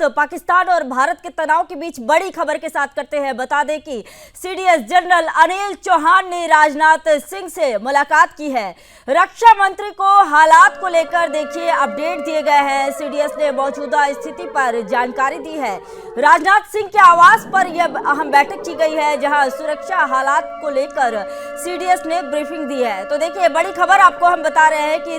पाकिस्तान और भारत के तनाव के बीच बड़ी खबर के साथ करते हैं। बता दें कि सीडीएस जनरल अनिल चौहान ने राजनाथ सिंह से मुलाकात की है। रक्षा मंत्री को हालात को लेकर देखिए अपडेट दिए गए हैं। सीडीएस ने मौजूदा स्थिति पर जानकारी दी है। राजनाथ सिंह के आवास पर यह अहम बैठक की गई है, जहां सुरक्षा हालात को लेकर सीडीएस ने ब्रीफिंग दी है। तो देखिए बड़ी खबर आपको हम बता रहे हैं कि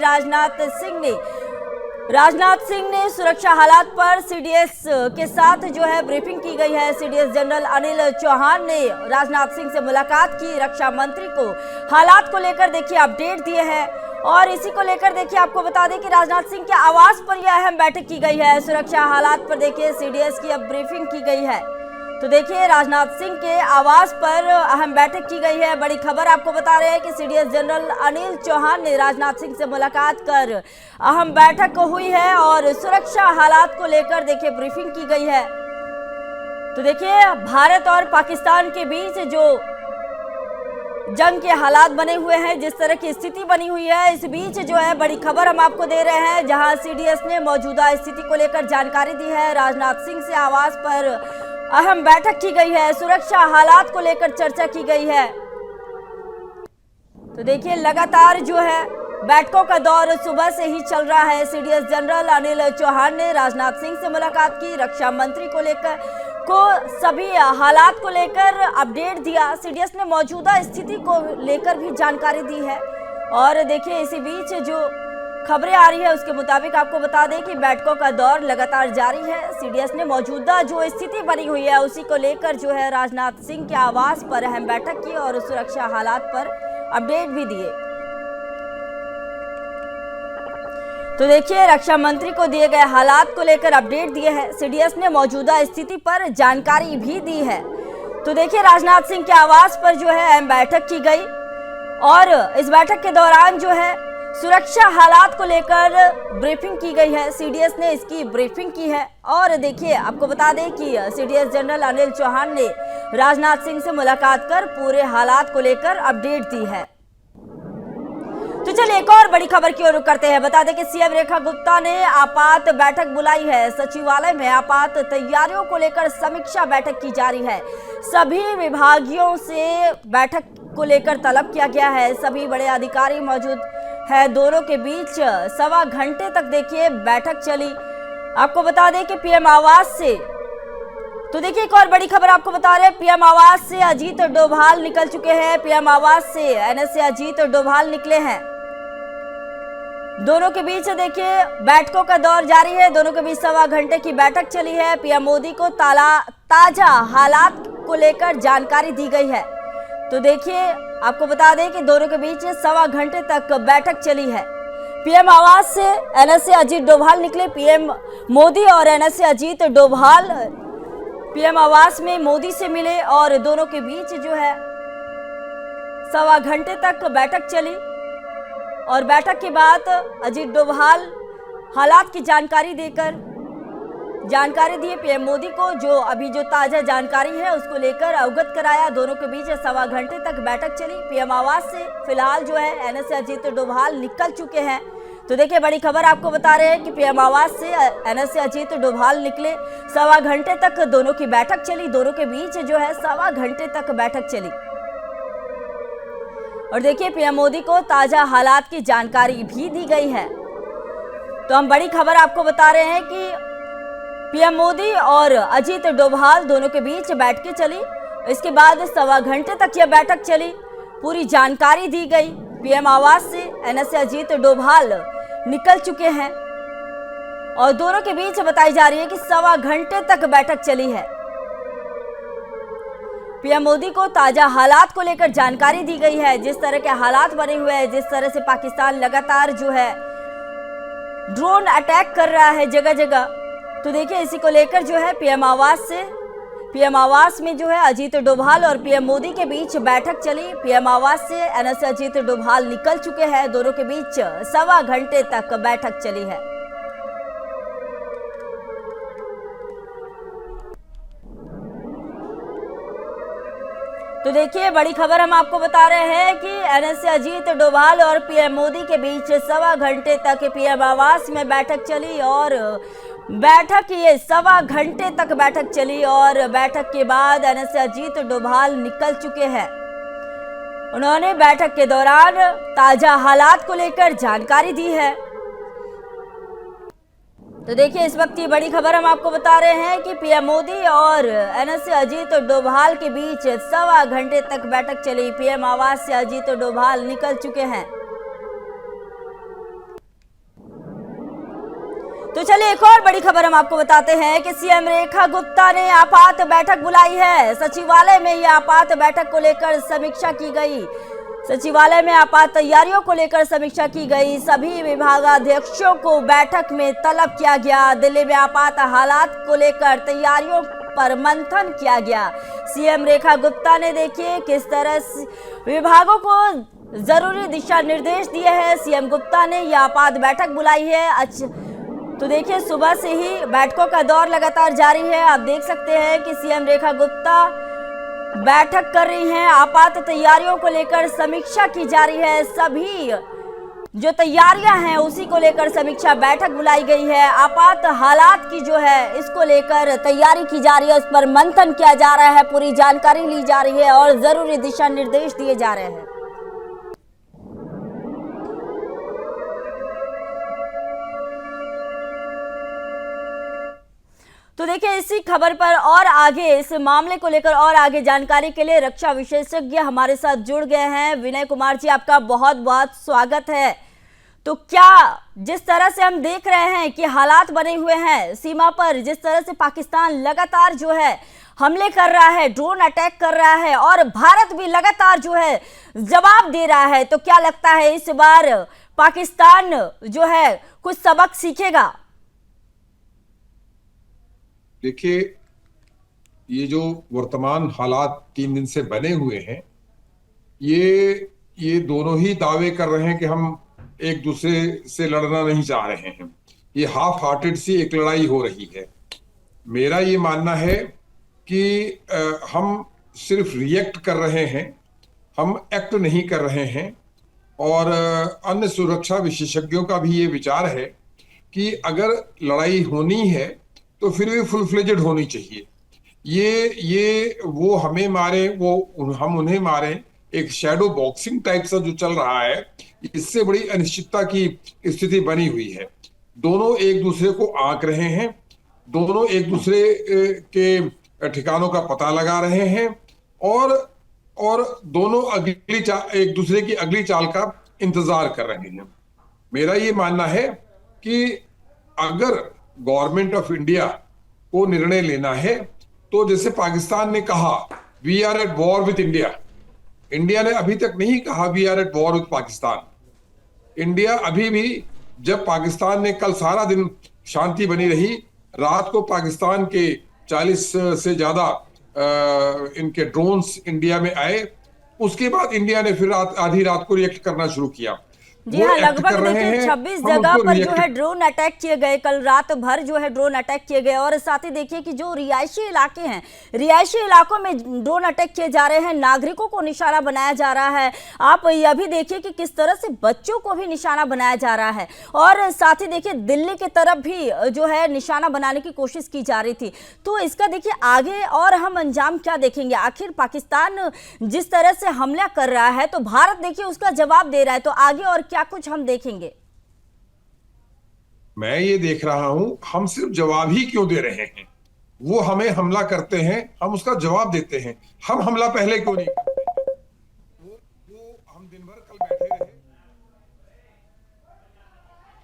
राजनाथ सिंह ने सुरक्षा हालात पर सीडीएस के साथ जो है ब्रीफिंग की गई है। सीडीएस जनरल अनिल चौहान ने राजनाथ सिंह से मुलाकात की। रक्षा मंत्री को हालात को लेकर देखिए अपडेट दिए हैं और इसी को लेकर देखिए आपको बता दें कि राजनाथ सिंह के आवास पर यह अहम बैठक की गई है। सुरक्षा हालात पर देखिए सीडीएस की अब ब्रीफिंग की गई है। तो देखिए राजनाथ सिंह के आवास पर अहम बैठक की गई है। बड़ी खबर आपको बता रहे हैं कि सीडीएस जनरल अनिल चौहान ने राजनाथ सिंह से मुलाकात कर अहम बैठक हुई है और सुरक्षा हालात को लेकर देखिए ब्रीफिंग की गई है। तो देखिए भारत और पाकिस्तान के बीच जो जंग के हालात बने हुए हैं, जिस तरह की स्थिति बनी हुई है, इस बीच जो है बड़ी खबर हम आपको दे रहे हैं, जहां सीडीएस ने मौजूदा स्थिति को लेकर जानकारी दी है। राजनाथ सिंह से आवास पर अहम बैठक की गई है। सुरक्षा हालात को लेकर चर्चा की गई है। तो देखिए लगातार जो है बैठकों का दौर सुबह से ही चल रहा है। सीडीएस जनरल अनिल चौहान ने राजनाथ सिंह से मुलाकात की। रक्षा मंत्री को सभी हालात को लेकर अपडेट दिया। सीडीएस ने मौजूदा स्थिति को लेकर भी जानकारी दी है। और देखिए इसी बीच जो खबरें आ रही है उसके मुताबिक आपको बता दें कि बैठकों का दौर लगातार जारी है। सीडीएस ने मौजूदा जो स्थिति बनी हुई है उसी को लेकर जो है राजनाथ सिंह के आवास पर अहम बैठक की और सुरक्षा हालात पर अपडेट भी दिए। तो देखिए रक्षा मंत्री को दिए गए हालात को लेकर अपडेट दिए हैं। सीडीएस ने मौजूदा स्थिति पर जानकारी भी दी है। तो देखिए राजनाथ सिंह के आवास पर जो है अहम बैठक की गई और इस बैठक के दौरान जो है सुरक्षा हालात को लेकर ब्रीफिंग की गई है। सीडीएस ने इसकी ब्रीफिंग की है और देखिए आपको बता दें कि सीडीएस जनरल अनिल चौहान ने राजनाथ सिंह से मुलाकात कर पूरे हालात को लेकर अपडेट दी है। तो चलिए एक और बड़ी खबर की ओर रुख करते हैं। बता दें कि सीएम रेखा गुप्ता ने आपात बैठक बुलाई है। सचिवालय में आपात तैयारियों को लेकर समीक्षा बैठक की जा रही है। सभी विभागीयों से बैठक को लेकर तलब किया गया है। सभी बड़े अधिकारी मौजूद है। दोनों के बीच सवा घंटे तक देखिए बैठक चली। आपको बता दें कि पीएम आवास से तो देखिए एक और बड़ी खबर आपको बता रहे हैं। पीएम आवास से अजीत डोभाल निकल चुके हैं। पीएम आवास से एनएसए अजीत डोभाल निकले हैं। दोनों के बीच देखिए बैठकों का दौर जारी है। दोनों के बीच सवा घंटे की बैठक चली है। पीएम मोदी को ताजा हालात को लेकर जानकारी दी गई है। तो देखिए आपको बता दें कि दोनों के बीच सवा घंटे तक बैठक चली है। पीएम आवास से एनएसए अजीत डोभाल निकले। पीएम मोदी और एनएसए अजीत डोभाल पीएम आवास में मोदी से मिले और दोनों के बीच जो है सवा घंटे तक बैठक चली और बैठक के बाद अजीत डोभाल हालात की जानकारी दिए पीएम मोदी को। जो ताजा जानकारी है उसको लेकर अवगत कराया। दोनों के बीच सवा घंटे तक बैठक चली। पीएम आवास से फिलहाल जो है एनएसए अजीत डोभाल निकल चुके हैं। तो देखिए बड़ी खबर आपको बता रहे हैं कि पीएम आवास से एनएसए अजीत डोभाल निकले। सवा घंटे तक दोनों की बैठक चली। दोनों के बीच जो है सवा घंटे तक बैठक चली और देखिए पीएम मोदी को ताजा हालात की जानकारी भी दी गई है। तो हम बड़ी खबर आपको बता रहे हैं कि पीएम मोदी और अजीत डोभाल दोनों के बीच बैठकें चली। इसके बाद सवा घंटे तक यह बैठक चली। पूरी जानकारी दी गई। पीएम आवास से एनएसए अजीत डोभाल निकल चुके हैं और दोनों के बीच बताई जा रही है कि सवा घंटे तक बैठक चली है। पीएम मोदी को ताजा हालात को लेकर जानकारी दी गई है। जिस तरह के हालात बने हुए हैं, जिस तरह से पाकिस्तान लगातार जो है ड्रोन अटैक कर रहा है जगह जगह, तो देखिए इसी को लेकर जो है पीएम आवास में जो है अजीत डोभाल और पीएम मोदी के बीच बैठक चली। पीएम आवास से एनएसए अजीत डोभाल निकल चुके हैं। दोनों के बीच सवा घंटे तक बैठक चली है। तो देखिए बड़ी खबर हम आपको बता रहे हैं कि एनएसए अजीत डोभाल और पीएम मोदी के बीच सवा घंटे तक पीएम आवास में बैठक चली और बैठक ये 1.25 घंटे तक बैठक चली और बैठक के बाद एनएस अजीत डोभाल निकल चुके हैं। उन्होंने बैठक के दौरान ताजा हालात को लेकर जानकारी दी है। तो देखिए, इस वक्त की बड़ी खबर हम आपको बता रहे हैं कि पीएम मोदी और एनएस अजीत डोभाल के बीच 1.25 घंटे तक बैठक चली। पीएम आवास से अजीत डोभाल निकल चुके हैं। तो चलिए, एक और बड़ी खबर हम आपको बताते हैं कि सीएम रेखा गुप्ता ने आपात बैठक बुलाई है। सचिवालय में यह आपात बैठक को लेकर समीक्षा की गई। सचिवालय में आपात तैयारियों को लेकर समीक्षा की गई। सभी विभागाध्यक्षों को बैठक में तलब किया गया। दिल्ली में आपात हालात को लेकर तैयारियों पर मंथन किया गया। सीएम रेखा गुप्ता ने देखिए किस तरह विभागों को जरूरी दिशा निर्देश दिए हैं। सीएम गुप्ता ने यह आपात बैठक बुलाई है। तो देखिए, सुबह से ही बैठकों का दौर लगातार जारी है। आप देख सकते हैं कि सीएम रेखा गुप्ता बैठक कर रही हैं। आपात तैयारियों को लेकर समीक्षा की जा रही है। सभी जो तैयारियां हैं उसी को लेकर समीक्षा बैठक बुलाई गई है। आपात हालात की जो है इसको लेकर तैयारी की जा रही है, उस पर मंथन किया जा रहा है, पूरी जानकारी ली जा रही है और जरूरी दिशा निर्देश दिए जा रहे हैं। तो देखिए, इसी खबर पर और आगे इस मामले को लेकर और आगे जानकारी के लिए रक्षा विशेषज्ञ हमारे साथ जुड़ गए हैं। विनय कुमार जी, आपका बहुत बहुत स्वागत है। तो क्या जिस तरह से हम देख रहे हैं कि हालात बने हुए हैं सीमा पर, जिस तरह से पाकिस्तान लगातार जो है हमले कर रहा है, ड्रोन अटैक कर रहा है और भारत भी लगातार जो है जवाब दे रहा है, तो क्या लगता है इस बार पाकिस्तान जो है कुछ सबक सीखेगा? देखिए, ये जो वर्तमान हालात 3 दिन से बने हुए हैं, ये दोनों ही दावे कर रहे हैं कि हम एक दूसरे से लड़ना नहीं चाह रहे हैं। ये हाफ हार्टेड सी एक लड़ाई हो रही है। मेरा ये मानना है कि हम सिर्फ रिएक्ट कर रहे हैं, हम एक्ट नहीं कर रहे हैं। और अन्य सुरक्षा विशेषज्ञों का भी ये विचार है कि अगर लड़ाई होनी है तो फिर भी फुल फ्लेजेड होनी चाहिए। ये वो हमें मारे, वो हम उन्हें मारे, एक शैडो बॉक्सिंग टाइप सा जो चल रहा है, इससे बड़ी अनिश्चितता की स्थिति बनी हुई है। दोनों एक दूसरे को आंक रहे हैं, दोनों एक दूसरे के ठिकानों का पता लगा रहे हैं और दोनों एक दूसरे की अगली चाल का इंतजार कर रहे हैं। मेरा ये मानना है कि अगर गवर्नमेंट ऑफ इंडिया को निर्णय लेना है तो जैसे पाकिस्तान ने कहा we are at war with India, India ने अभी तक नहीं कहा we are at war with Pakistan. India अभी भी, जब पाकिस्तान ने कल सारा दिन शांति बनी रही, रात को पाकिस्तान के 40 से ज्यादा इनके ड्रोन्स इंडिया में आए, उसके बाद इंडिया ने फिर आधी रात को रिएक्ट करना शुरू किया। जी हाँ, लगभग देखिए 26 जगह पर जो है ड्रोन अटैक किए गए। कल रात भर जो है ड्रोन अटैक किए गए और साथ ही देखिए कि जो रिहायशी इलाके हैं, रिहायशी इलाकों में ड्रोन अटैक किए जा रहे हैं, नागरिकों को निशाना बनाया जा रहा है। आप यह भी देखिए कि किस तरह से बच्चों को भी निशाना बनाया जा रहा है और साथ ही देखिए दिल्ली की तरफ भी जो है निशाना बनाने की कोशिश की जा रही थी। तो इसका देखिए आगे और हम अंजाम क्या देखेंगे? आखिर पाकिस्तान जिस तरह से हमला कर रहा है तो भारत देखिए उसका जवाब दे रहा है, तो आगे और क्या कुछ हम देखेंगे? मैं ये देख रहा हूं, हम सिर्फ जवाब ही क्यों दे रहे हैं? वो हमें हमला करते हैं, हम उसका जवाब देते हैं। हम हमला पहले क्यों नहीं करते? वो हम दिन भर कल बैठे रहे,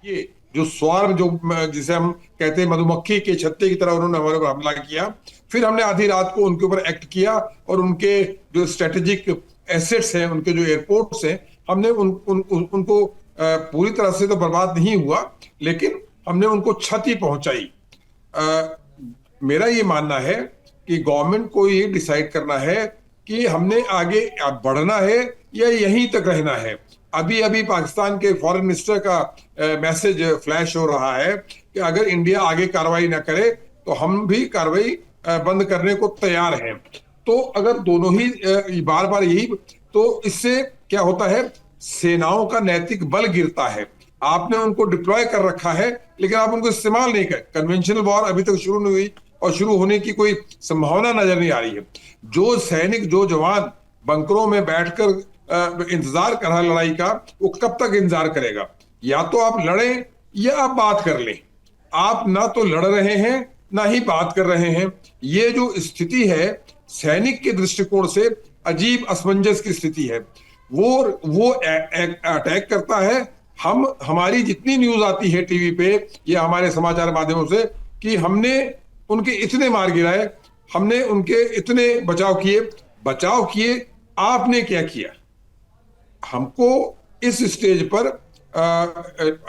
ये जो स्वार्म, जो जिसे हम कहते हैं मधुमक्खी के छत्ते की तरह उन्होंने हमारे ऊपर हमला किया, फिर हमने आधी रात को उनके ऊपर एक्ट किया और उनके जो स्ट्रेटेजिक एसेट्स हैं, उनके जो एयरपोर्ट्स हैं, हमने उनको पूरी तरह से तो बर्बाद नहीं हुआ, लेकिन हमने उनको क्षति पहुंचाई। मेरा ये मानना है कि गवर्नमेंट को ये डिसाइड करना है कि हमने आगे बढ़ना है या यहीं तक रहना है। अभी अभी पाकिस्तान के फॉरेन मिनिस्टर का मैसेज फ्लैश हो रहा है कि अगर इंडिया आगे कार्रवाई ना करे तो हम भी कार्रवाई बंद करने को तैयार हैं। तो अगर दोनों ही बार बार यही, तो इससे क्या होता है, सेनाओं का नैतिक बल गिरता है। आपने उनको डिप्लॉय कर रखा है, लेकिन आप उनको इस्तेमाल नहीं कर। कन्वेंशनल वॉर अभी तक शुरू नहीं हुई और शुरू होने की कोई संभावना नजर नहीं आ रही है। जो सैनिक, जो जवान बंकरों में बैठकर इंतजार कर रहा लड़ाई का, वो कब तक इंतजार करेगा? या तो आप लड़ें या आप बात कर लें। आप ना तो लड़ रहे हैं ना ही बात कर रहे हैं। ये जो स्थिति है, सैनिक के दृष्टिकोण से अजीब असमंजस की स्थिति है। वो अटैक करता है। हमारी जितनी न्यूज आती है टीवी पे या हमारे समाचार माध्यमों से कि हमने उनके इतने मार गिराए, हमने उनके इतने बचाव किए, आपने क्या किया? हमको इस स्टेज पर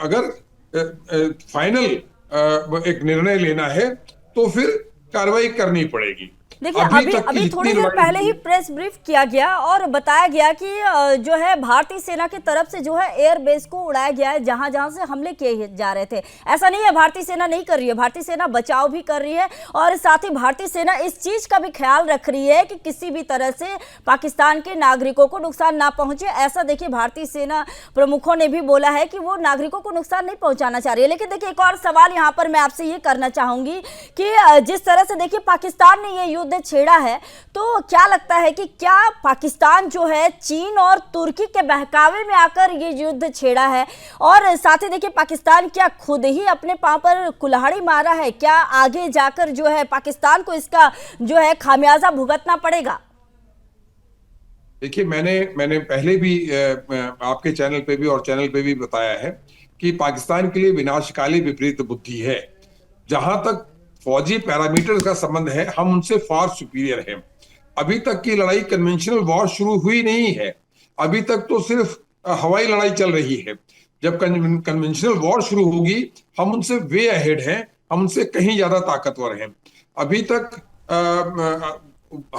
अगर फाइनल एक निर्णय लेना है तो फिर कार्रवाई करनी पड़ेगी। देखिए, अभी तक की अभी थोड़ी जितनी देर लड़ाई पहले ही प्रेस ब्रीफ किया गया और बताया गया कि जो है भारतीय सेना की तरफ से जो है एयर बेस को उड़ाया गया है जहां जहां से हमले किए जा रहे थे। ऐसा नहीं है भारतीय सेना नहीं कर रही है, भारतीय सेना बचाव भी कर रही है और साथ ही भारतीय सेना इस चीज का भी ख्याल रख रही है कि किसी भी तरह से पाकिस्तान के नागरिकों को नुकसान ना पहुंचे। ऐसा देखिए भारतीय सेना प्रमुखों ने भी बोला है कि वो नागरिकों को नुकसान नहीं पहुंचाना चाह रही है। लेकिन देखिए, एक और सवाल यहाँ पर मैं आपसे ये करना चाहूंगी कि जिस तरह से देखिए पाकिस्तान ने ये युद्ध छेड़ा है, तो क्या लगता है कि क्या पाकिस्तान जो है चीन और तुर्की के बहकावे में आकर ये युद्ध छेड़ा है? और साथ ही देखिए पाकिस्तान क्या खुद ही अपने पांव पर कुल्हाड़ी मारा है? क्या आगे जाकर जो है पाकिस्तान को इसका जो है खामियाजा भुगतना पड़ेगा? देखिए, मैंने पहले भी आपके चैनल पे भी और चैनल पे भी बताया है कि पाकिस्तान के लिए विनाशकाली विपरीत बुद्धि है। जहां तक फौजी पैरामीटर्स का संबंध है, हम उनसे फार सुपीरियर हैं। अभी तक की लड़ाई कन्वेंशनल वॉर शुरू हुई नहीं है। अभी तक तो सिर्फ हवाई लड़ाई चल रही है। जब कन्वेंशनल वॉर शुरू होगी, हम उनसे वे अहेड हैं, हम उनसे कहीं ज्यादा ताकतवर हैं। अभी तक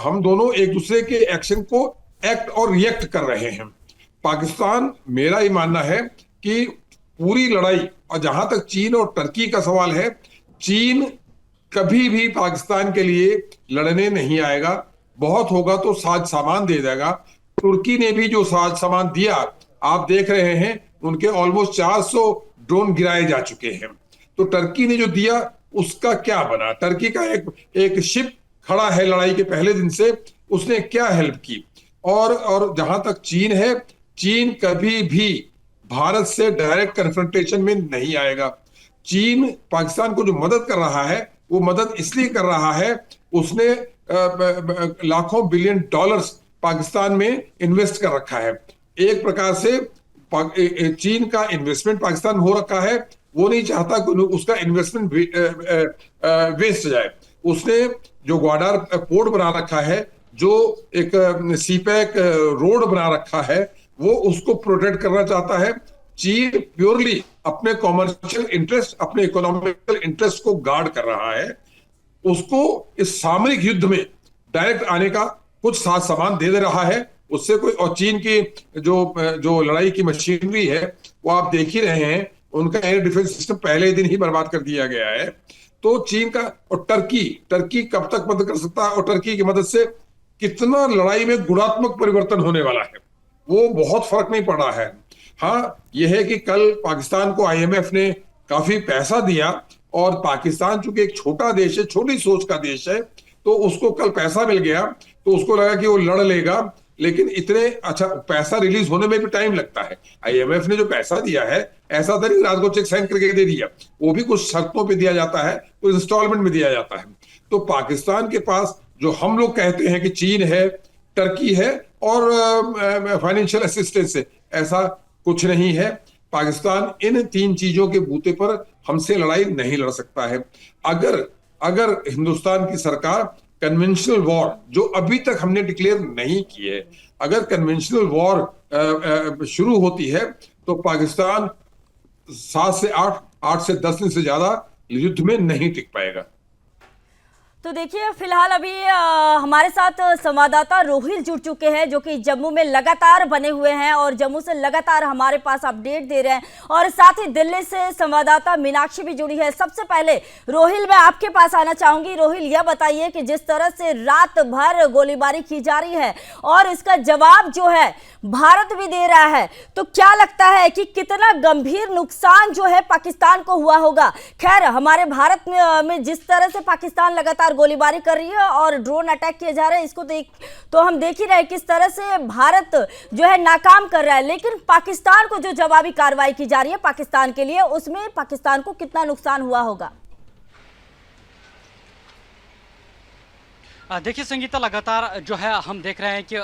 हम दोनों एक दूसरे के एक्शन को एक्ट और रिएक्ट कर रहे हैं। पाकिस्तान, मेरा ही मानना है कि पूरी लड़ाई, और जहां तक चीन और टर्की का सवाल है, चीन कभी भी पाकिस्तान के लिए लड़ने नहीं आएगा। बहुत होगा तो साज सामान दे देगा। तुर्की ने भी जो साज सामान दिया, आप देख रहे हैं, उनके ऑलमोस्ट 400 ड्रोन गिराए जा चुके हैं। तो टर्की ने जो दिया उसका क्या बना? टर्की का एक शिप खड़ा है लड़ाई के पहले दिन से, उसने क्या हेल्प की? और जहां तक चीन है, चीन कभी भी भारत से डायरेक्ट कन्फ्रंटेशन में नहीं आएगा। चीन पाकिस्तान को जो मदद कर रहा है, वो मदद इसलिए कर रहा है, उसने लाखों बिलियन डॉलर्स पाकिस्तान में इन्वेस्ट कर रखा है। एक प्रकार से चीन का इन्वेस्टमेंट पाकिस्तान में हो रखा है। वो नहीं चाहता कि उसका इन्वेस्टमेंट वेस्ट जाए। उसने जो ग्वाडार पोर्ट बना रखा है, जो एक सीपैक रोड बना रखा है, वो उसको प्रोटेक्ट करना चाहता है। चीन प्योरली अपने कॉमर्शियल इंटरेस्ट, अपने इकोनॉमिकल इंटरेस्ट को गार्ड कर रहा है। उसको इस सामरिक युद्ध में डायरेक्ट आने का कुछ साथ सामान दे रहा है उससे कोई। और चीन की जो लड़ाई की मशीनरी है, वो आप देख ही रहे हैं, उनका एयर डिफेंस सिस्टम पहले दिन ही बर्बाद कर दिया गया है। तो चीन का, और टर्की कब तक मदद कर सकता है, और टर्की की मदद से कितना लड़ाई में गुणात्मक परिवर्तन होने वाला है, वो बहुत फर्क नहीं पड़ा है। हाँ, यह है कि कल पाकिस्तान को आईएमएफ ने काफी पैसा दिया, और पाकिस्तान चूंकि एक छोटा देश है, छोटी सोच का देश है, तो उसको कल पैसा मिल गया, तो उसको लगा कि वो लड़ लेगा। लेकिन इतने अच्छा पैसा रिलीज होने में भी टाइम लगता है। आईएमएफ ने जो पैसा दिया है, ऐसा था नहीं रात को चेक साइन करके दे दिया। वो भी कुछ शर्तों पे दिया जाता है, कुछ इंस्टॉलमेंट में दिया जाता है। तो पाकिस्तान के पास जो हम लोग कहते हैं कि चीन है, टर्की है और फाइनेंशियल असिस्टेंस है, ऐसा कुछ नहीं है। पाकिस्तान इन तीन चीजों के बूते पर हमसे लड़ाई नहीं लड़ सकता है। अगर हिंदुस्तान की सरकार कन्वेंशनल वॉर, जो अभी तक हमने डिक्लेयर नहीं की है, अगर कन्वेंशनल वॉर शुरू होती है, तो पाकिस्तान 7 से 8 से 10 दिन से ज्यादा युद्ध में नहीं टिक पाएगा। तो देखिए फिलहाल अभी हमारे साथ संवाददाता रोहिल जुड़ चुके हैं जो कि जम्मू में लगातार बने हुए हैं और जम्मू से लगातार हमारे पास अपडेट दे रहे हैं, और साथ ही दिल्ली से संवाददाता मीनाक्षी भी जुड़ी है। सबसे पहले रोहिल, मैं आपके पास आना चाहूंगी। रोहिल, यह बताइए कि जिस तरह से रात भर गोलीबारी की जा रही है और इसका जवाब जो है भारत भी दे रहा है, तो क्या लगता है कि कितना गंभीर नुकसान जो है पाकिस्तान को हुआ होगा? खैर, हमारे भारत में जिस तरह से पाकिस्तान लगातार गोलीबारी कर रही है और ड्रोन अटैक किए जा रहे हैं, इसको तो हम देख ही रहे हैं किस तरह से भारत जो है नाकाम कर रहा है। लेकिन पाकिस्तान को जो जवाबी कार्रवाई की जा रही है पाकिस्तान के लिए, उसमें पाकिस्तान को कितना नुकसान हुआ होगा? देखिए संगीता, लगातार जो है हम देख रहे हैं कि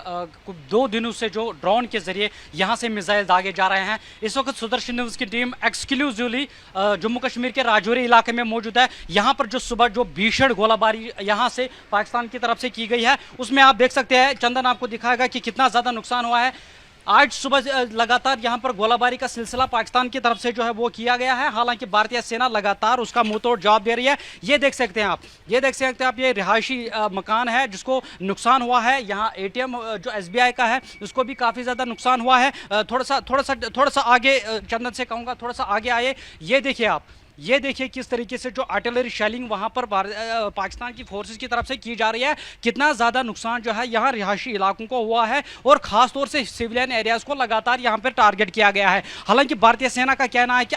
2 दिनों से जो ड्रोन के जरिए यहाँ से मिसाइल दागे जा रहे हैं। इस वक्त सुदर्शन न्यूज़ की टीम एक्सक्लूसिवली जम्मू कश्मीर के राजौरी इलाके में मौजूद है। यहाँ पर जो सुबह जो भीषण गोलाबारी यहाँ से पाकिस्तान की तरफ से की गई है, उसमें आप देख सकते हैं, चंदन आपको दिखाएगा कि कितना ज़्यादा नुकसान हुआ है। आज सुबह लगातार यहाँ पर गोलाबारी का सिलसिला पाकिस्तान की तरफ से जो है वो किया गया है। हालांकि भारतीय सेना लगातार उसका मुंहतोड़ जवाब दे रही है। ये देख सकते हैं आप, ये रिहायशी मकान है जिसको नुकसान हुआ है। यहाँ ATM जो SBI का है उसको भी काफ़ी ज़्यादा नुकसान हुआ है। थोड़ा सा आगे चंदन से कहूँगा, थोड़ा सा आगे आए। ये देखिए किस तरीके से जो आर्टिलरी शेलिंग वहाँ पर पाकिस्तान की फोर्सेस की तरफ से की जा रही है, कितना ज़्यादा नुकसान जो है यहाँ रिहायशी इलाकों को हुआ है और ख़ास तौर से सिविलियन एरियाज़ को लगातार यहाँ पर टारगेट किया गया है। हालांकि भारतीय सेना का कहना है कि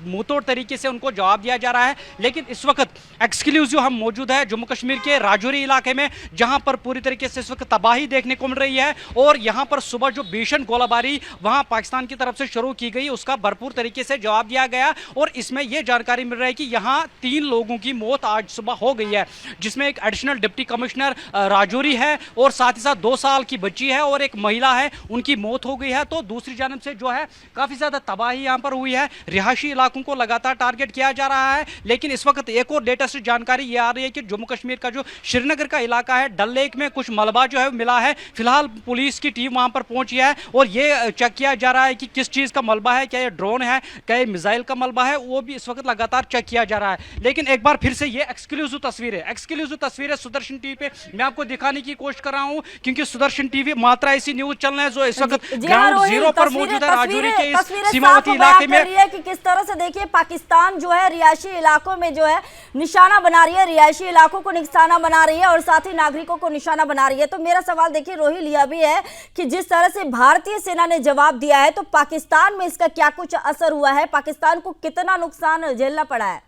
मुंहतोड़ तरीके से उनको जवाब दिया जा रहा है। लेकिन इस वक्त एक्सक्लूसिव हम मौजूद है जम्मू कश्मीर के राजौरी इलाके में, जहाँ पर पूरी तरीके से इस वक्त तबाही देखने को मिल रही है। और यहाँ पर सुबह जो भीषण गोलाबारी वहाँ पाकिस्तान की तरफ से शुरू की गई, उसका भरपूर तरीके से जवाब दिया गया। और इसमें यह जानकारी मिल रही है कि यहाँ 3 लोगों की मौत आज सुबह हो गई है, जिसमें एक एडिशनल डिप्टी कमिश्नर राजौरी है और साथ ही साथ 2 साल की बच्ची है और एक महिला है, उनकी मौत हो गई है। तो दूसरी जानब से जो है काफ़ी ज़्यादा तबाही यहाँ पर हुई है। रिहायशी इलाकों को लगातार टारगेट किया जा रहा है। लेकिन इस वक्त एक और लेटेस्ट जानकारी ये आ रही है कि जम्मू कश्मीर का जो श्रीनगर का इलाका है, डल लेक में कुछ मलबा जो है मिला है। फिलहाल पुलिस की टीम वहाँ पर पहुँची है और ये चेक किया जा रहा है कि किस चीज़ का मलबा है, क्या ये ड्रोन है, क्या ये मिसाइल का मलबा है, वो भी इस वक्त लगातार चेक किया जा रहा है। लेकिन एक बार फिर से ये एक्सक्लूसिव तस्वीर है सुदर्शन टीवी पे मैं आपको दिखाने की कोशिश कर रहा हूं, क्योंकि सुदर्शन टीवी मात्र ऐसी न्यूज चल रहा है जो इस वक्त ग्राउंड जीरो पर मौजूद है राजौरी के इस सीमावर्ती इलाके में। कि किस तरह से देखिए पाकिस्तान जो है रिहायशी इलाकों में जो है निशाना बना रही है, रिहायशी इलाकों को निशाना बना रही है और साथ ही नागरिकों को निशाना बना रही है। तो मेरा सवाल देखिए रोहिल यह भी है कि जिस तरह से भारतीय सेना ने जवाब दिया है, तो पाकिस्तान में इसका क्या कुछ असर हुआ है? पाकिस्तान को कितना नुकसान झेलना पड़ा है?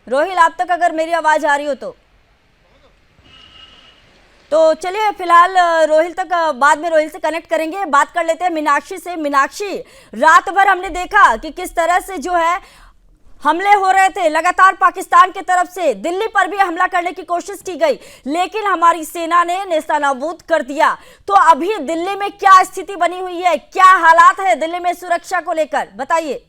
रोहिल, आप तक अगर मेरी आवाज आ रही हो तो चलिए फिलहाल रोहिल तक बाद में रोहिल से कनेक्ट करेंगे। बात कर लेते हैं मीनाक्षी से। मीनाक्षी, रात भर हमने देखा कि किस तरह से जो है हमले हो रहे थे, लगातार पाकिस्तान की तरफ से दिल्ली पर भी हमला करने की कोशिश की गई, लेकिन हमारी सेना ने नेस्तनाबूद कर दिया। तो अभी दिल्ली में क्या स्थिति बनी हुई है, क्या हालात है दिल्ली में सुरक्षा को लेकर, बताइए।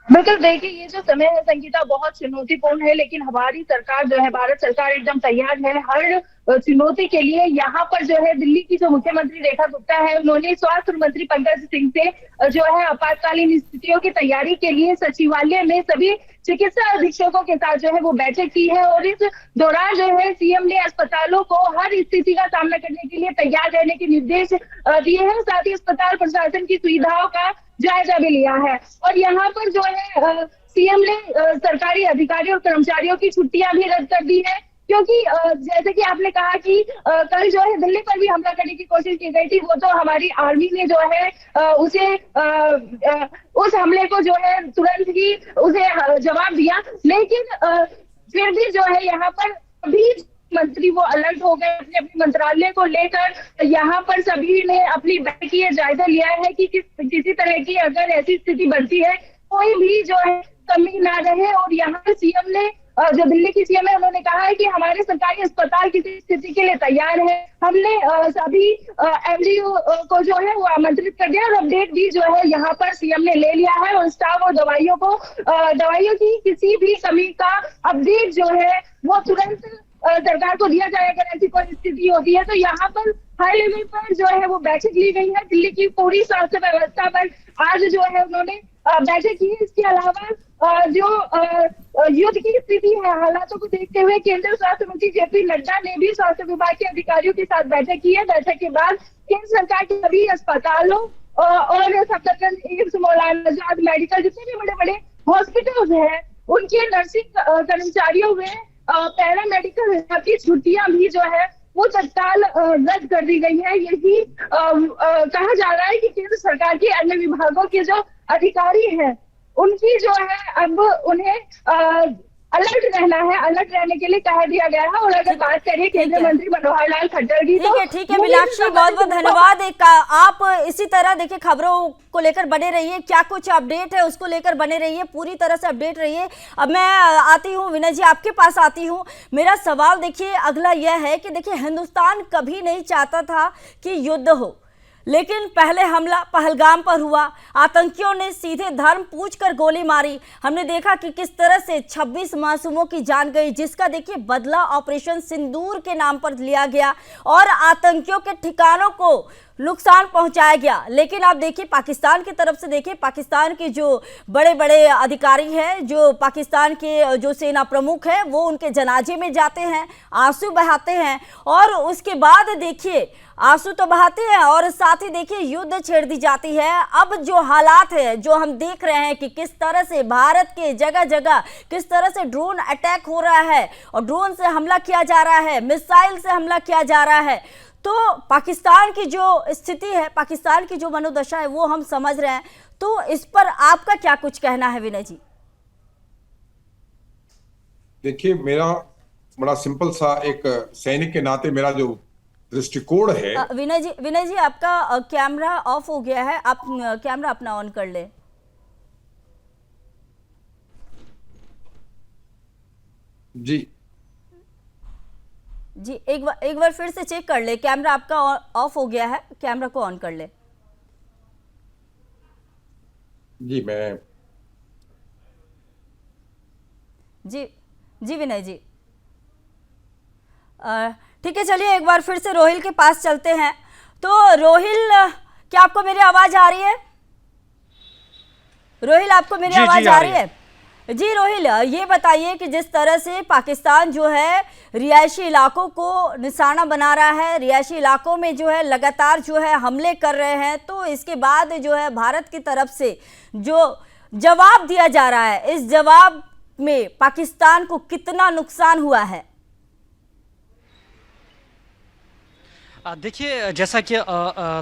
बिल्कुल, देखिए ये जो समय है संगीता बहुत चुनौतीपूर्ण है, लेकिन हमारी सरकार जो है, भारत सरकार एकदम तैयार है हर चुनौती के लिए। यहाँ पर जो है दिल्ली की जो मुख्यमंत्री रेखा गुप्ता है, उन्होंने स्वास्थ्य मंत्री पंकज सिंह से जो है आपातकालीन स्थितियों की तैयारी के लिए सचिवालय में सभी चिकित्सा अधीक्षकों के साथ जो है वो बैठक की है। और इस दौरान जो है सीएम ने अस्पतालों को हर स्थिति का सामना करने के लिए तैयार रहने के निर्देश दिए हैं। साथ ही अस्पताल प्रशासन की सुविधाओं का जायजा भी लिया है। और यहाँ पर जो है सीएम ने सरकारी अधिकारियों और कर्मचारियों की छुट्टियां भी रद्द कर दी है, क्योंकि जैसे कि आपने कहा कि कल जो है दिल्ली पर भी हमला करने की कोशिश की गई थी, वो तो हमारी आर्मी ने जो है उस हमले को जो है तुरंत ही उसे जवाब दिया। लेकिन फिर भी जो है यहाँ पर अभी मंत्री वो अलर्ट हो गए अपने अपने मंत्रालय को लेकर। यहाँ पर सभी ने अपनी बैठक की जायजा लिया है कि किसी तरह की अगर ऐसी स्थिति बनती है, कोई भी जो है कमी ना रहे। और यहाँ पर सीएम ने, जो दिल्ली की सीएम है, उन्होंने कहा है कि हमारे सरकारी अस्पताल किसी स्थिति के लिए तैयार है। हमने सभी एमडीओ को जो है वो आमंत्रित कर दिया और अपडेट भी जो है यहाँ पर सीएम ने ले लिया है। और स्टाफ और दवाइयों की किसी भी कमी का अपडेट जो है वो तुरंत सरकार को दिया जाए अगर ऐसी कोई स्थिति होती है। तो यहाँ पर हाई लेवल पर जो है वो बैठक ली गई है। दिल्ली की पूरी स्वास्थ्य व्यवस्था पर आज जो है उन्होंने बैठक की है। इसके अलावा जो युद्ध की स्थिति है, हालातों को देखते हुए केंद्रीय स्वास्थ्य मंत्री जेपी नड्डा ने भी स्वास्थ्य विभाग के अधिकारियों के साथ बैठक की है। बैठक के बाद केंद्र सरकार के सभी अस्पतालों और सफदरजंग, एम्स, मौलाना आजाद मेडिकल, जितने भी बड़े बड़े हॉस्पिटल्स हैं, उनके नर्सिंग कर्मचारियों में पैरा मेडिकल की छुट्टियां भी जो है वो तत्काल रद्द कर दी गई है। यही कहा जा रहा है कि केंद्र सरकार के अन्य विभागों के जो अधिकारी हैं, उनकी जो है अब उन्हें अलर्ट रहना है, अलर्ट रहने के लिए कह दिया गया है। और अगर बात करें केंद्रीय मंत्री मनोहर लाल खट्टर की, तो ठीक है मीनाक्षी, बहुत बहुत धन्यवाद। एक आप इसी तरह देखिए खबरों को लेकर बने रहिए, क्या कुछ अपडेट है उसको लेकर बने रहिए, पूरी तरह से अपडेट रहिए। अब मैं आती हूँ विनय जी, आपके पास आती हूँ। मेरा सवाल देखिए अगला यह है कि देखिए हिंदुस्तान कभी नहीं चाहता था कि युद्ध हो, लेकिन पहले हमला पहलगाम पर हुआ, आतंकियों ने सीधे धर्म पूछकर गोली मारी। हमने देखा कि किस तरह से 26 मासूमों की जान गई, जिसका देखिए बदला ऑपरेशन सिंदूर के नाम पर लिया गया और आतंकियों के ठिकानों को नुकसान पहुंचाया गया। लेकिन आप देखिए पाकिस्तान की तरफ से, देखिए पाकिस्तान के जो बड़े बड़े अधिकारी हैं, जो पाकिस्तान के जो सेना प्रमुख है, वो उनके जनाजे में जाते हैं, आंसू बहाते हैं और उसके बाद देखिए आंसू तो बहाते हैं और साथ ही देखिए युद्ध छेड़ दी जाती है। अब जो हालात है, जो हम देख रहे हैं कि किस तरह से भारत के जगह जगह किस तरह से ड्रोन अटैक हो रहा है और ड्रोन से हमला किया जा रहा है, मिसाइल से हमला किया जा रहा है, तो पाकिस्तान की जो स्थिति है, पाकिस्तान की जो मनोदशा है, वो हम समझ रहे हैं। तो इस पर आपका क्या कुछ कहना है विनय जी? देखिए, मेरा बड़ा सिंपल सा एक सैनिक के नाते मेरा जो दृष्टिकोण है। विनय जी आपका कैमरा ऑफ हो गया है, आप कैमरा अपना ऑन कर ले। जी जी, एक बार फिर से चेक कर ले, कैमरा आपका ऑफ हो गया है, कैमरा को ऑन कर ले। जी मैं जी विनय जी, ठीक है, चलिए एक बार फिर से रोहिल के पास चलते हैं। तो रोहिल, क्या आपको मेरी आवाज आ रही है? रोहिल, आपको मेरी आवाज आ रही है? जी रोहिल, ये बताइए कि जिस तरह से पाकिस्तान जो है रिहायशी इलाकों को निशाना बना रहा है, रिहायशी इलाकों में जो है लगातार जो है हमले कर रहे हैं, तो इसके बाद जो है भारत की तरफ से जो जवाब दिया जा रहा है, इस जवाब में पाकिस्तान को कितना नुकसान हुआ है? देखिए, जैसा कि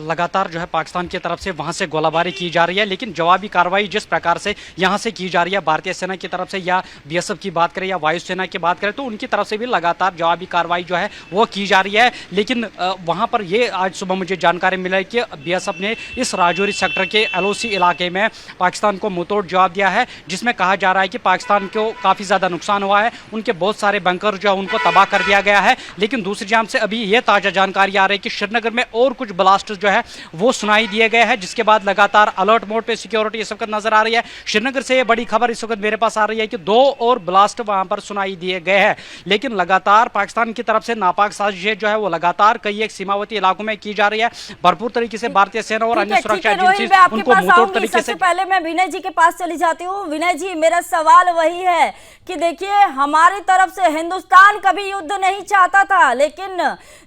लगातार जो है पाकिस्तान की तरफ से वहाँ से गोलाबारी की जा रही है, लेकिन जवाबी कार्रवाई जिस प्रकार से यहाँ से की जा रही है भारतीय सेना की तरफ से, या बीएसएफ की बात करें या वायुसेना की बात करें, तो उनकी तरफ से भी लगातार जवाबी कार्रवाई जो है वो की जा रही है। लेकिन वहाँ पर ये आज सुबह मुझे जानकारी मिला है कि बीएसएफ ने इस राजौरी सेक्टर के LOC इलाके में पाकिस्तान को मुंहतोड़ जवाब दिया है, जिसमें कहा जा रहा है कि पाकिस्तान को काफ़ी ज़्यादा नुकसान हुआ है, उनके बहुत सारे बंकर जो है उनको तबाह कर दिया गया है। लेकिन दूसरी जानब से अभी ये ताज़ा जानकारी आ रही है कि श्रीनगर में और कुछ ब्लास्ट जो है वो सुनाई दिए गए हैं, जिसके बाद लगातार अलर्ट मोड पे सिक्योरिटी इस वक्त नजर आ रही है। श्रीनगर से ये बड़ी खबर इस वक्त मेरे पास आ रही है कि 2 और ब्लास्ट वहां पर सुनाई दिए गए हैं। लेकिन लगातार पाकिस्तान की तरफ से नापाक साजिशें जो है वो लगातार कई एक सीमावर्ती इलाकों में की जा रही है। भरपूर तरीके से भारतीय सेना और अन्य सुरक्षा एजेंसी उनको मुंहतोड़ तरीके से। पहले मैं विनय जी के पास चली जाती हूँ। विनय जी, मेरा सवाल वही है कि देखिए हमारी तरफ से हिंदुस्तान कभी युद्ध नहीं चाहता था, लेकिन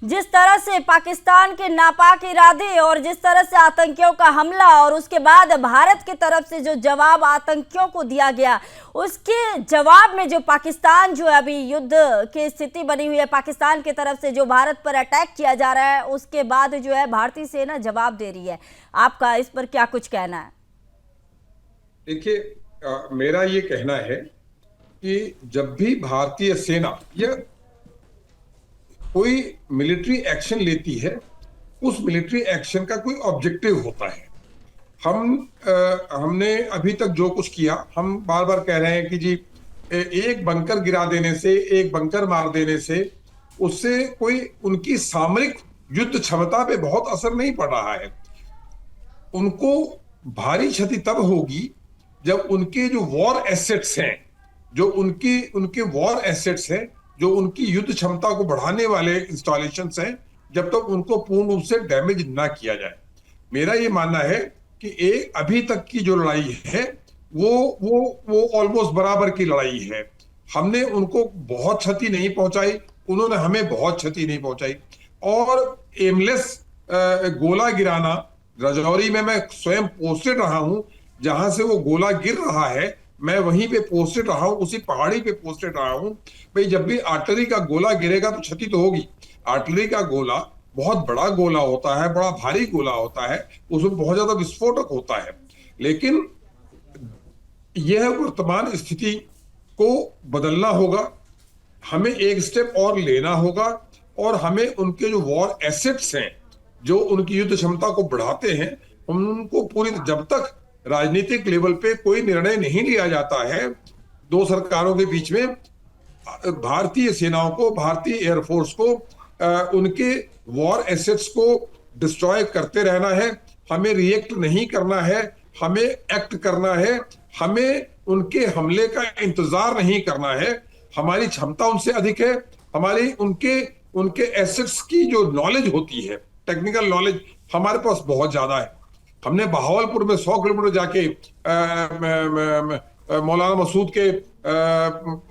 जिस तरह से पाकिस्तान के नापाक इरादे और जिस तरह से आतंकियों का हमला और उसके बाद भारत की तरफ से जो जवाब आतंकियों को दिया गया, उसके जवाब में जो पाकिस्तान जो अभी युद्ध की स्थिति बनी हुई है, पाकिस्तान की तरफ से जो भारत पर अटैक किया जा रहा है, उसके बाद जो है भारतीय सेना जवाब दे रही है। आपका इस पर क्या कुछ कहना है? देखिए, मेरा ये कहना है कि जब भी भारतीय सेना या कोई मिलिट्री एक्शन लेती है, उस मिलिट्री एक्शन का कोई ऑब्जेक्टिव होता है। हमने अभी तक जो कुछ किया, हम बार बार कह रहे हैं कि जी एक बंकर गिरा देने से, एक बंकर मार देने से उससे कोई उनकी सामरिक युद्ध क्षमता पे बहुत असर नहीं पड़ रहा है। उनको भारी क्षति तब होगी जब उनके जो वॉर एसेट्स हैं, जो उनके वॉर एसेट्स हैं, जो उनकी युद्ध क्षमता को बढ़ाने वाले इंस्टॉलेशंस हैं, जब तक उनको पूर्ण रूप से डैमेज ना किया जाए। मेरा ये मानना है कि अभी तक की जो लड़ाई है वो ऑलमोस्ट बराबर की लड़ाई है। हमने उनको बहुत क्षति नहीं पहुंचाई, उन्होंने हमें बहुत क्षति नहीं पहुंचाई। और एमलेस गोला गिराना, राजौरी में मैं स्वयं पोस्टेड रहा हूं, जहां से वो गोला गिर रहा है मैं वहीं पे पोस्टेड रहा हूं, उसी पहाड़ी पे पोस्टेड रहा हूं। भाई जब भी आर्टिलरी का गोला गिरेगा तो क्षति तो होगी। आर्टिलरी का गोला बहुत बड़ा गोला होता है, बड़ा भारी गोला होता है, उसमें बहुत ज्यादा विस्फोटक होता है। लेकिन यह वर्तमान स्थिति को बदलना होगा, हमें एक स्टेप और लेना होगा, और हमें उनके जो वॉर एसेट्स हैं, जो उनकी युद्ध क्षमता को बढ़ाते हैं, उनको पूरी, जब तक राजनीतिक लेवल पे कोई निर्णय नहीं लिया जाता है दो सरकारों के बीच में, भारतीय सेनाओं को, भारतीय एयरफोर्स को उनके वॉर एसेट्स को डिस्ट्रॉय करते रहना है। हमें रिएक्ट नहीं करना है, हमें एक्ट करना है। हमें उनके हमले का इंतजार नहीं करना है। हमारी क्षमता उनसे अधिक है, हमारी उनके एसेट्स की जो नॉलेज होती है, टेक्निकल नॉलेज हमारे पास बहुत ज्यादा है। हमने बहावलपुर में 100 किलोमीटर जाके मौलाना मसूद के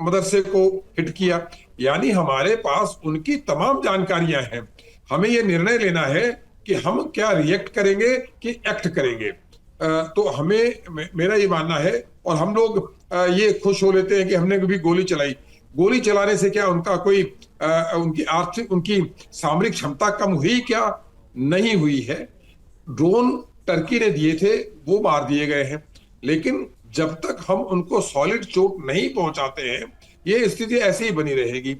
मदरसे को हिट किया। यानी हमारे पास उनकी तमाम जानकारियां हैं। हमें यह निर्णय लेना है कि हम क्या रिएक्ट करेंगे कि एक्ट करेंगे। तो हमें, मेरा ये मानना है, और हम लोग ये खुश हो लेते हैं कि हमने भी गोली चलाई। गोली चलाने से क्या उनका कोई उनकी सामरिक क्षमता कम हुई? क्या नहीं हुई है। ड्रोन टर्की ने दिए थे, वो मार दिए गए हैं, लेकिन जब तक हम उनको सॉलिड चोट नहीं पहुंचाते हैं ये स्थिति ऐसे ही बनी रहेगी।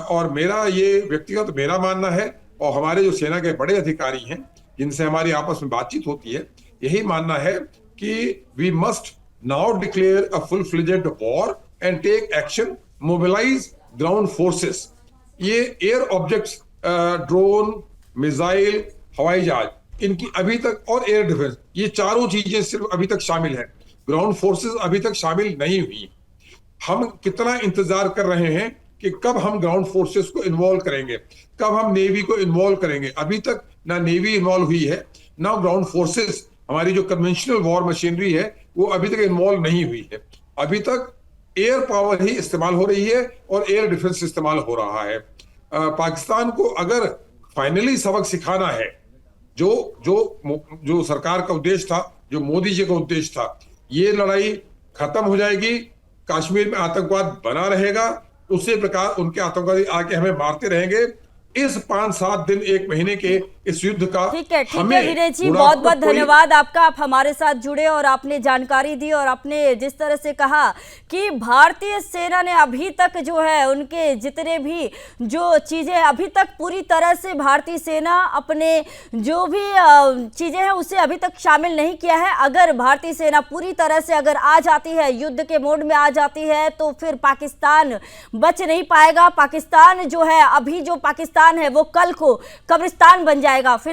और मेरा ये व्यक्तिगत मेरा मानना है, और हमारे जो सेना के बड़े अधिकारी हैं जिनसे हमारी आपस में बातचीत होती है, यही मानना है कि we must now declare a full fledged war and take action, mobilise ground forces. ये एयर ऑब्जेक्ट्स, ड्रोन, मिसाइल, हवाई जहाज, इनकी अभी तक, और एयर डिफेंस, ये चारों चीजें सिर्फ अभी तक शामिल है, ग्राउंड फोर्सेस अभी तक शामिल नहीं हुई। हम कितना इंतजार कर रहे हैं कि कब हम ग्राउंड फोर्सेस को इन्वॉल्व करेंगे, कब हम नेवी को इन्वॉल्व करेंगे। अभी तक ना नेवी इन्वॉल्व हुई है, ना ग्राउंड फोर्सेस, हमारी जो कन्वेंशनल वॉर मशीनरी है वो अभी तक इन्वॉल्व नहीं हुई है। अभी तक एयर पावर ही इस्तेमाल हो रही है और एयर डिफेंस इस्तेमाल हो रहा है। पाकिस्तान को अगर फाइनली सबक सिखाना है, जो सरकार का उद्देश्य था, जो मोदी जी का उद्देश्य था, ये लड़ाई खत्म हो जाएगी, कश्मीर में आतंकवाद बना रहेगा, उसी प्रकार उनके आतंकवादी आके हमें मारते रहेंगे। इस 5-7 दिन, 1 महीने के इस युद्ध का ठीक है विनय जी, बहुत बहुत धन्यवाद आपका। आप हमारे साथ जुड़े और आपने जानकारी दी, और आपने जिस तरह से कहा कि भारतीय सेना ने अभी तक जो है उनके जितने भी जो चीजें, अभी तक पूरी तरह से भारतीय सेना अपने जो भी चीजें हैं उसे अभी तक शामिल नहीं किया है। अगर भारतीय सेना पूरी तरह से अगर आ जाती है, युद्ध के मोड में आ जाती है, तो फिर पाकिस्तान बच नहीं पाएगा। पाकिस्तान जो है, अभी जो पाकिस्तान है वो कल को कब्रिस्तान बन जाएगा।